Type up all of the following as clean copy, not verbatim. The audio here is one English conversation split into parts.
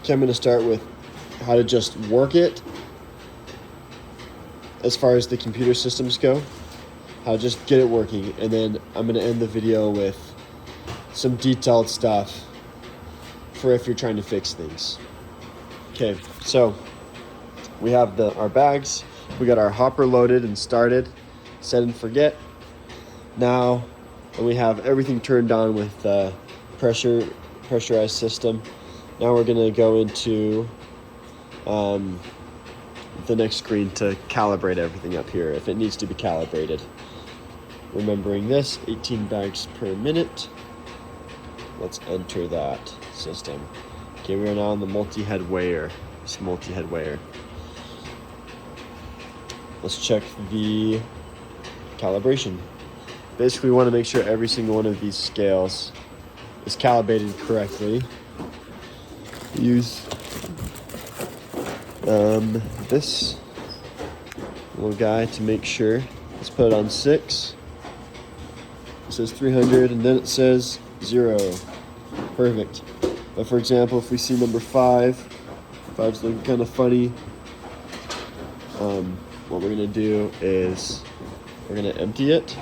Okay, I'm going to start with how to just work it as far as the computer systems go, how to just get it working, and then I'm going to end the video with some detailed stuff for if you're trying to fix things. Okay, so we have our bags, we got our hopper loaded and started, set and forget. Now, we have everything turned on with the pressurized system. Now we're gonna go into the next screen to calibrate everything up here if it needs to be calibrated. Remembering this, 18 bags per minute. Let's enter that system. Okay, we are now on the multi-head weigher. This multi-head weigher. Let's check the calibration. Basically, we want to make sure every single one of these scales is calibrated correctly. Use this little guy to make sure. Let's put it on 6. It says 300 and then it says 0. Perfect. But for example, if we see number 5's looking kind of funny, what we're gonna do is we're gonna empty it.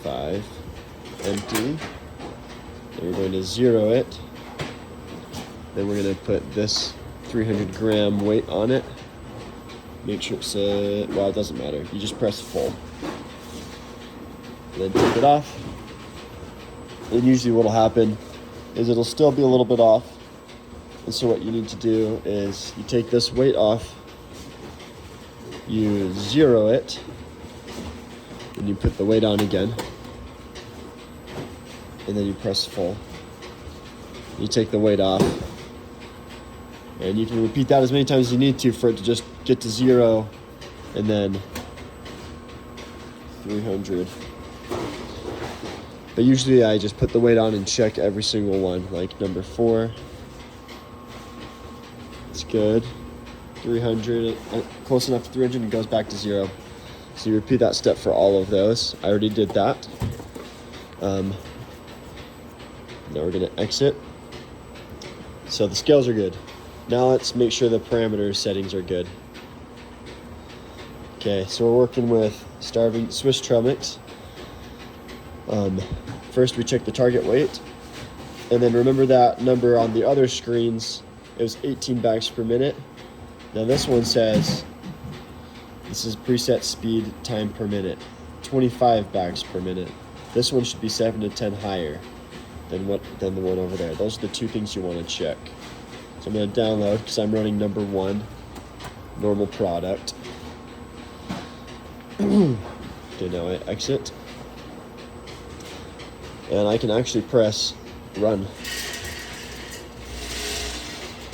5, empty. Then we're going to 0 it. Then we're gonna put this 300 gram weight on it. Make sure it's, well, it doesn't matter. You just press full. And then take it off. And usually what'll happen is it'll still be a little bit off. And so what you need to do is you take this weight off, you 0 it, and you put the weight on again. And then you press full. You take the weight off. And you can repeat that as many times as you need to for it to just get to 0 and then 300. But usually I just put the weight on and check every single one, like number 4. It's good. 300, close enough to 300 and goes back to 0. So you repeat that step for all of those. I already did that. Now we're gonna exit. So the scales are good. Now let's make sure the parameter settings are good. Okay, so we're working with Swiss trail mix. First we check the target weight, and then remember that number on the other screens, it was 18 bags per minute. Now this one says, this is preset speed time per minute, 25 bags per minute. This one should be 7 to 10 higher than the one over there. Those are the two things you want to check. So I'm going to download because I'm running number 1, normal product. Okay, now I exit. And I can actually press run.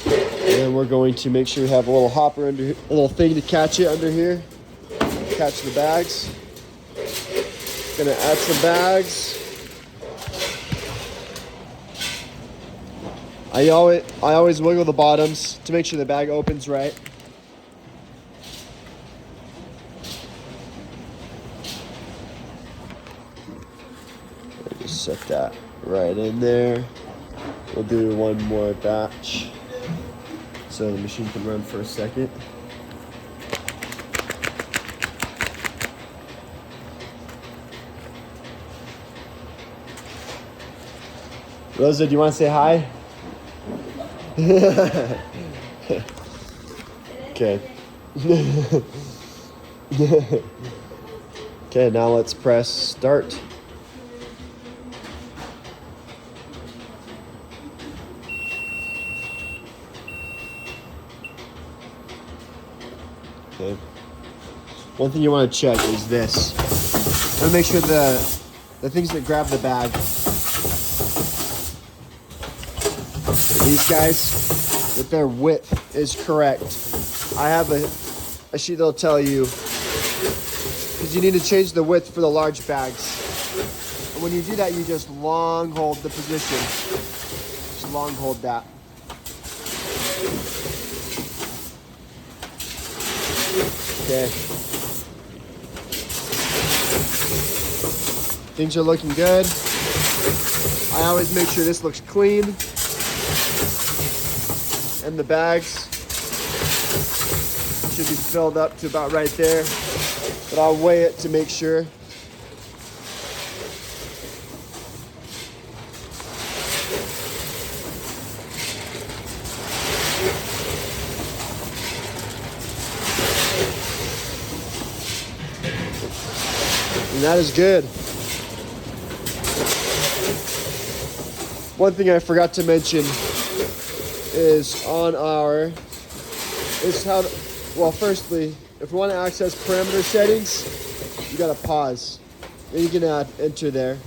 And we're going to make sure we have a little hopper under here, a little thing to catch it under here. Catch the bags. Gonna add some bags. I always wiggle the bottoms to make sure the bag opens right. I just set that right in there. We'll do one more batch so the machine can run for a second. Rosa, do you want to say hi? Okay. Okay, now let's press start. Okay. One thing you want to check is this. You want to make sure the things that grab the bag, these guys, that their width is correct. I have a sheet that'll tell you, because you need to change the width for the large bags. And when you do that, you just long hold the position. Just long hold that. Okay. Things are looking good. I always make sure this looks clean. and the bags should be filled up to about right there, but I'll weigh it to make sure. And that is good. One thing I forgot to mention is well, firstly, if you want to access parameter settings, you gotta pause. Then you can enter there.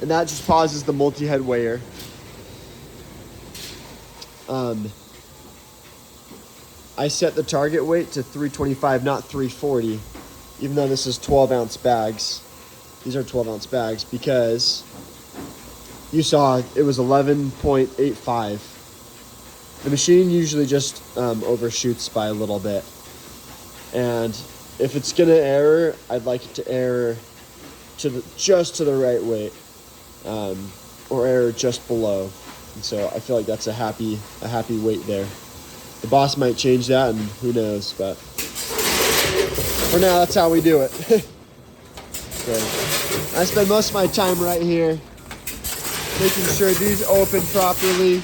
And that just pauses the multi-head weigher. I set the target weight to 325, not 340, even though this is 12-ounce bags. These are 12-ounce bags because you saw it was 11.85. The machine usually just overshoots by a little bit. And if it's gonna error, I'd like it to error just to the right weight, or error just below. And so I feel like that's a happy weight there. The boss might change that, and who knows, but for now, that's how we do it. Okay. I spend most of my time right here, making sure these open properly.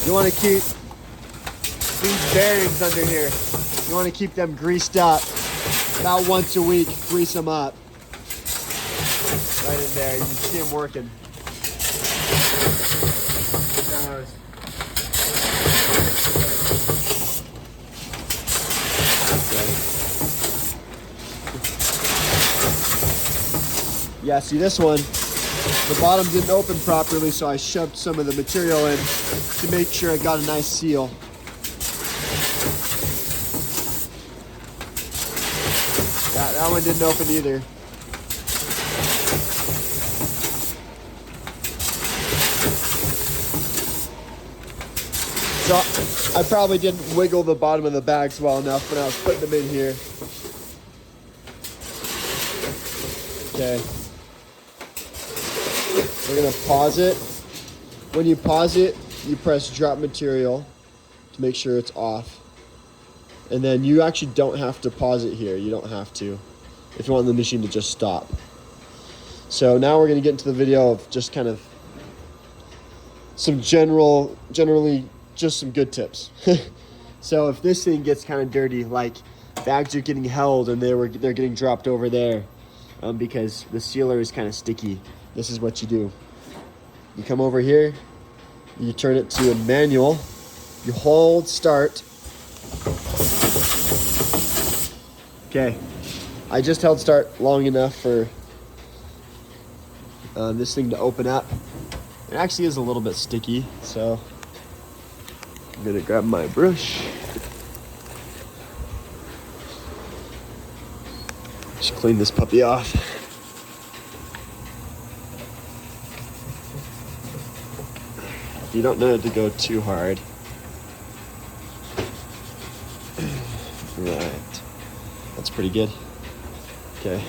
You want to keep these bearings under here. You want to keep them greased up. About once a week, grease them up. Right in there, you can see them working. Yeah, see this one, the bottom didn't open properly, so I shoved some of the material in to make sure it got a nice seal. That one didn't open either. So I probably didn't wiggle the bottom of the bags well enough when I was putting them in here. Okay. We're gonna pause it. When you pause it, you press drop material to make sure it's off. And then you actually don't have to pause it here. You don't have to, if you want the machine to just stop. So now we're gonna get into the video of just kind of some generally just some good tips. So if this thing gets kind of dirty, like bags are getting held and they're getting dropped over there because the sealer is kind of sticky, this is what you do. You come over here, you turn it to a manual, you hold start. Okay, I just held start long enough for this thing to open up. It actually is a little bit sticky, so I'm gonna grab my brush. Just clean this puppy off. You don't know it to go too hard. Right. That's pretty good. Okay.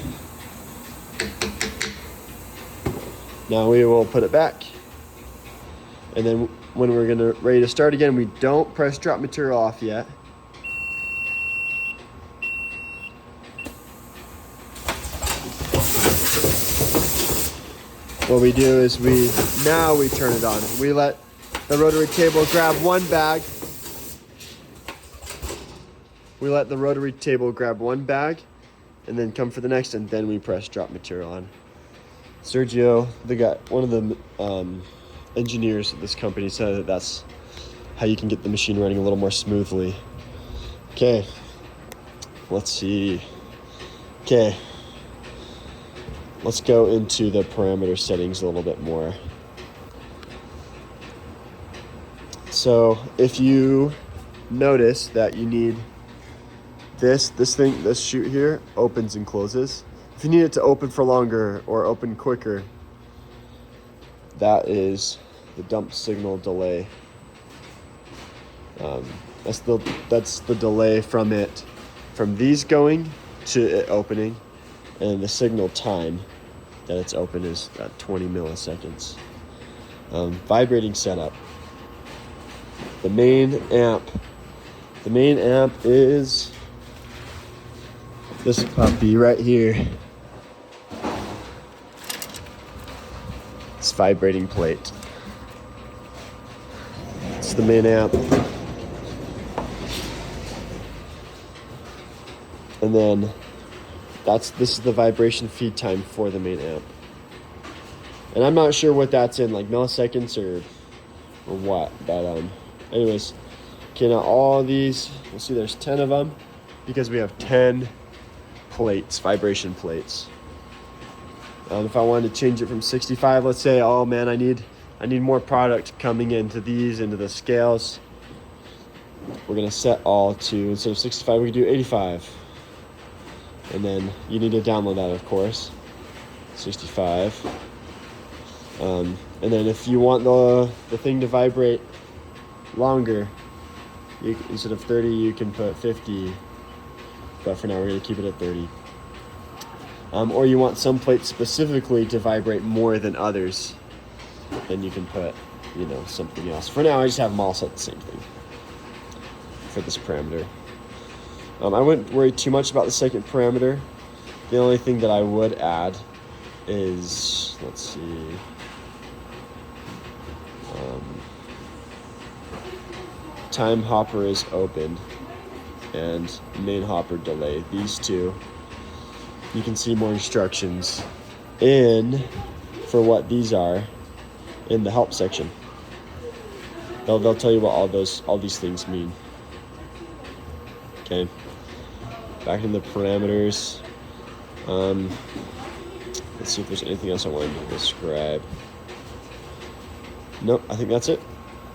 Now we will put it back. And then when we're ready to start again, we don't press drop material off yet. What we do is we turn it on. We let the rotary table grab one bag. We let the rotary table grab one bag and then come for the next, and then we press drop material on. Sergio, the guy, one of the engineers at this company, said that that's how you can get the machine running a little more smoothly. Okay, let's see. Okay, let's go into the parameter settings a little bit more. So if you notice that you need this chute here opens and closes. If you need it to open for longer or open quicker, that is the dump signal delay. That's the delay from these going to it opening, and the signal time. that it's open is at 20 milliseconds. Vibrating setup. The main amp. The main amp is this puppy right here. It's vibrating plate. It's the main amp. And then this is the vibration feed time for the main amp. And I'm not sure what that's in, like milliseconds or what, but anyways, okay, now all these, we'll see there's 10 of them because we have 10 plates, vibration plates. If I wanted to change it from 65, let's say, oh man, I need more product coming into the scales. We're gonna set all to, instead of 65, we can do 85. And then you need to download that, of course, 65. And then if you want the thing to vibrate longer, instead of 30, you can put 50. But for now, we're going to keep it at 30. Or you want some plates specifically to vibrate more than others, then you can put, something else. For now, I just have them all set the same thing for this parameter. I wouldn't worry too much about the second parameter. The only thing that I would add is, let's see, time hopper is open and main hopper delay. These two, you can see more instructions for what these are in the help section. They'll tell you what all these things mean. Okay, back in the parameters. Let's see if there's anything else I wanted to describe. Nope, I think that's it.